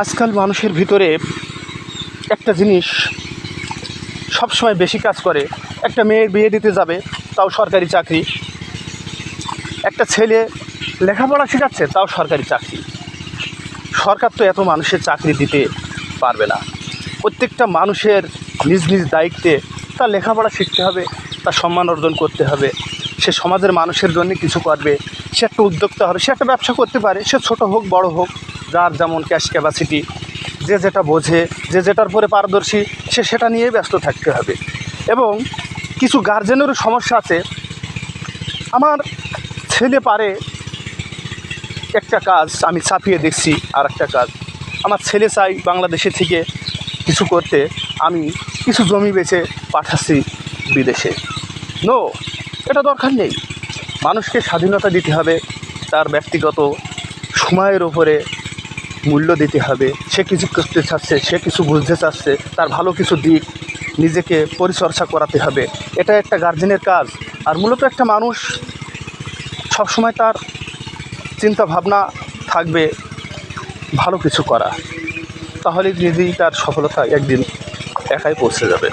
আজকাল মানুষের ভিতরে একটা জিনিস সবসময় বেশি কাজ করে। একটা মেয়ের বিয়ে দিতে যাবে, তাও সরকারি চাকরি। একটা ছেলে লেখাপড়া শেখাচ্ছে, তাও সরকারি চাকরি। সরকার তো এত মানুষের চাকরি দিতে পারবে না। প্রত্যেকটা মানুষের নিজ নিজ দায়িত্বে তার লেখাপড়া শিখতে হবে, তার সম্মান অর্জন করতে হবে, সে সমাজের মানুষের জন্য কিছু করবে, সে একটা উদ্যোক্তা হবে, সে একটা ব্যবসা করতে পারে, সে ছোট হোক বড় হোক, যার যেমন ক্যাশ ক্যাপাসিটি, যে যেটা বোঝে, যে যেটার পরে পারদর্শী, সে সেটা নিয়েই ব্যস্ত থাকতে হবে। এবং কিছু গার্জেনেরও সমস্যা আছে। আমার ছেলে পারে একটা কাজ, আমি চাপিয়ে দেখছি আর একটা কাজ। আমার ছেলে চাই বাংলাদেশে থেকে কিছু করতে, আমি কিছু জমি বেচে পাঠাচ্ছি বিদেশে। নো, এটা দরকার নেই। মানুষকে স্বাধীনতা দিতে হবে, তার ব্যক্তিগত সময়ের ওপরে মূল্য দিতে হবে। সে কিছু করতে চাচ্ছে, সে কিছু বুঝতে চাচ্ছে, তার ভালো কিছু দিক নিজেকে পরিচর্যা করাতে হবে। এটা একটা গার্জেনের কাজ। আর মূলত একটা মানুষ সবসময় তার চিন্তা ভাবনা থাকবে ভালো কিছু করা, তাহলে নিজেই তার সফলতা একদিন একাই পৌঁছে যাবে।